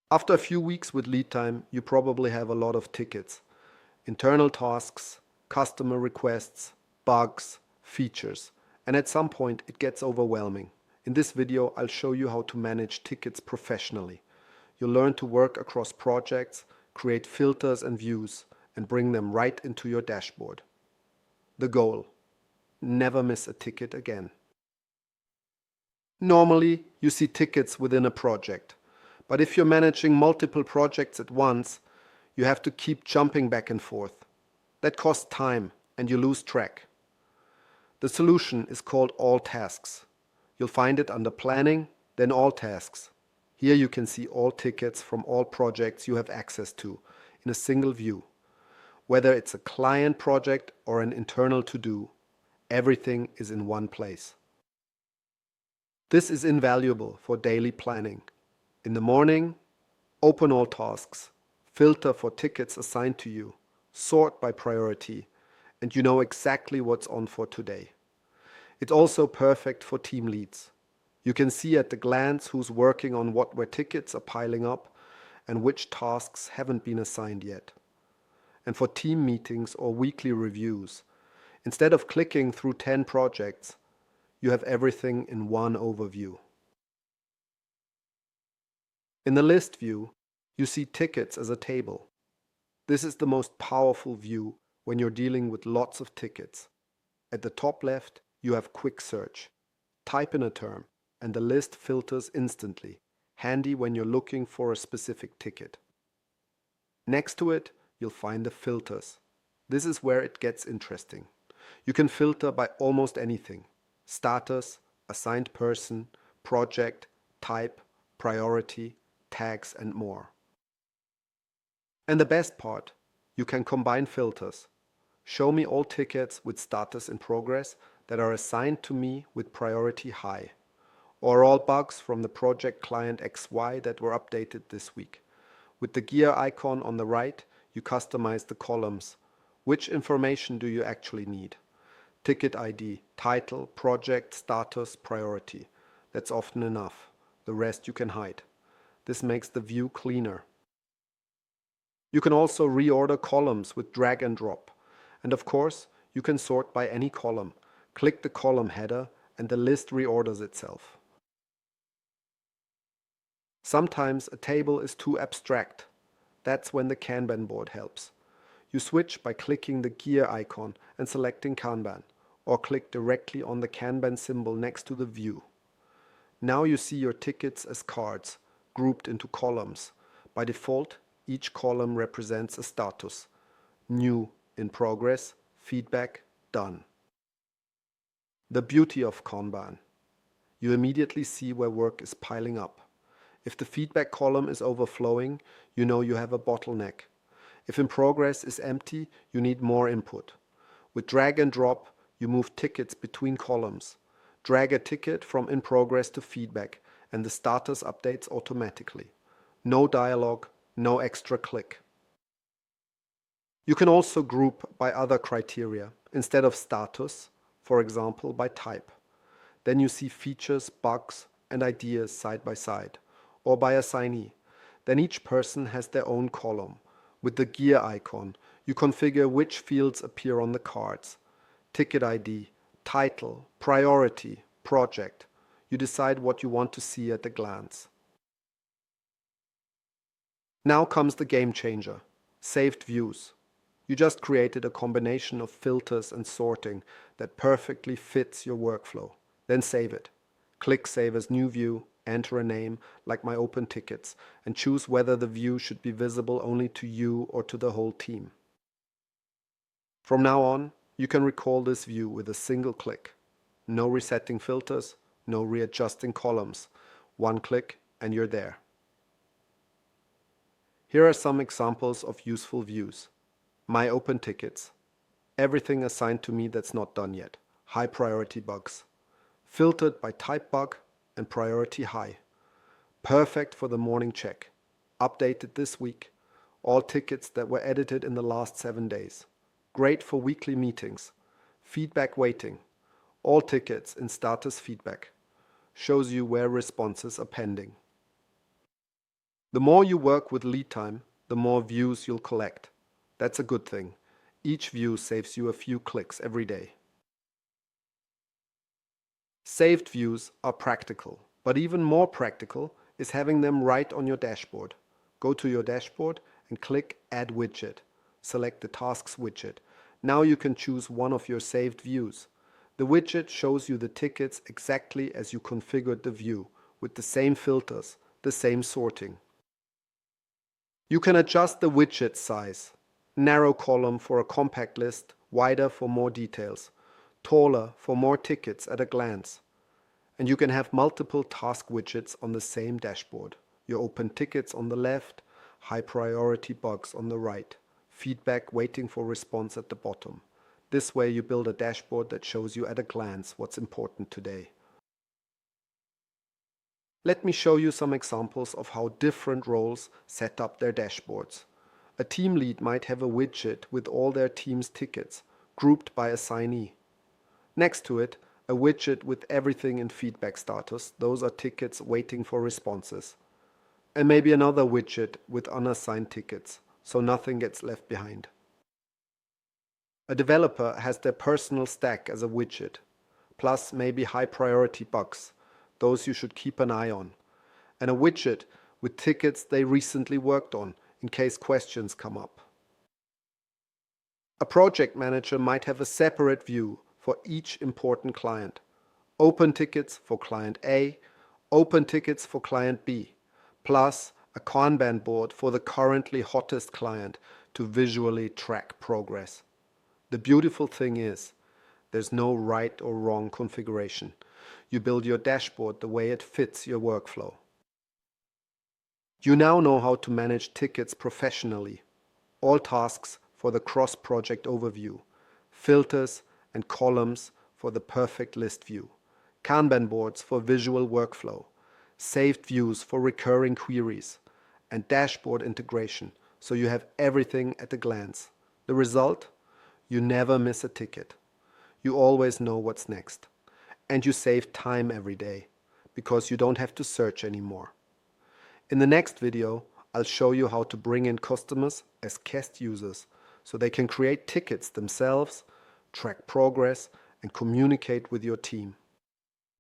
After a few weeks with Leadtime, you probably have a lot of tickets, internal tasks, customer requests, bugs, features, and at some point it gets overwhelming. In this video, I'll show you how to manage tickets professionally. You'll learn to work across projects, create filters and views, and bring them right into your dashboard. The goal: never miss a ticket again. Normally, you see tickets within a project, but if you're managing multiple projects at once, you have to keep jumping back and forth. That costs time and you lose track. The solution is called All Tasks. You'll find it under Planning, then All Tasks. Here you can see all tickets from all projects you have access to in a single view. Whether it's a client project or an internal to-do, everything is in one place. This is invaluable for daily planning. In the morning, open all tasks, filter for tickets assigned to you, sort by priority, and you know exactly what's on for today. It's also perfect for team leads. You can see at a glance who's working on what, where tickets are piling up and which tasks haven't been assigned yet. And for team meetings or weekly reviews, instead of clicking through 10 projects, you have everything in one overview. In the list view, you see tickets as a table. This is the most powerful view when you're dealing with lots of tickets. At the top left, you have quick search. Type in a term, and the list filters instantly, handy when you're looking for a specific ticket. Next to it, you'll find the filters. This is where it gets interesting. You can filter by almost anything: status, assigned person, project, type, priority, tags, and more. And the best part, you can combine filters. Show me all tickets with status in progress that are assigned to me with priority high, or all bugs from the project client XY that were updated this week. With the gear icon on the right, you customize the columns. Which information do you actually need? Ticket ID, title, project, status, priority. That's often enough. The rest you can hide. This makes the view cleaner. You can also reorder columns with drag and drop. And of course, you can sort by any column. Click the column header and the list reorders itself. Sometimes a table is too abstract. That's when the Kanban board helps. You switch by clicking the gear icon and selecting Kanban, or click directly on the Kanban symbol next to the view. Now you see your tickets as cards, grouped into columns. By default, each column represents a status: new, in progress, feedback, done. The beauty of Kanban: you immediately see where work is piling up. If the feedback column is overflowing, you know you have a bottleneck. If in progress is empty, you need more input. With drag and drop, you move tickets between columns. Drag a ticket from in progress to feedback, and the status updates automatically. No dialogue, no extra click. You can also group by other criteria, instead of status, for example by type. Then you see features, bugs, and ideas side by side, or by assignee. Then each person has their own column. With the gear icon, you configure which fields appear on the cards: ticket ID, title, priority, project. You decide what you want to see at a glance. Now comes the game changer: saved views. You just created a combination of filters and sorting that perfectly fits your workflow. Then save it. Click Save as New View, enter a name like my open tickets, and choose whether the view should be visible only to you or to the whole team. From now on, you can recall this view with a single click. No resetting filters, no readjusting columns. One click and you're there. Here are some examples of useful views. My open tickets. Everything assigned to me that's not done yet. High priority bugs. Filtered by type bug and priority high. Perfect for the morning check. Updated this week. All tickets that were edited in the last 7 days. Great for weekly meetings. Feedback waiting. All tickets in status feedback. Shows you where responses are pending. The more you work with Leadtime, the more views you'll collect. That's a good thing. Each view saves you a few clicks every day. Saved views are practical, but even more practical is having them right on your dashboard. Go to your dashboard and click Add Widget. Select the Tasks widget. Now you can choose one of your saved views. The widget shows you the tickets exactly as you configured the view, with the same filters, the same sorting. You can adjust the widget size. Narrow column for a compact list, wider for more details, taller for more tickets at a glance. And you can have multiple task widgets on the same dashboard. Your open tickets on the left, high priority bugs on the right, feedback waiting for response at the bottom. This way you build a dashboard that shows you at a glance what's important today. Let me show you some examples of how different roles set up their dashboards. A team lead might have a widget with all their team's tickets, grouped by assignee. Next to it, a widget with everything in feedback status. Those are tickets waiting for responses. And maybe another widget with unassigned tickets, so nothing gets left behind. A developer has their personal stack as a widget, plus maybe high priority bugs. Those you should keep an eye on. And a widget with tickets they recently worked on in case questions come up. A project manager might have a separate view for each important client. Open tickets for client A, open tickets for client B, plus a Kanban board for the currently hottest client to visually track progress. The beautiful thing is, there's no right or wrong configuration. You build your dashboard the way it fits your workflow. You now know how to manage tickets professionally. All tasks for the cross-project overview, filters and columns for the perfect list view, Kanban boards for visual workflow, saved views for recurring queries, and dashboard integration so you have everything at a glance. The result? You never miss a ticket. You always know what's next. And you save time every day because you don't have to search anymore. In the next video, I'll show you how to bring in customers as guest users so they can create tickets themselves, track progress, and communicate with your team.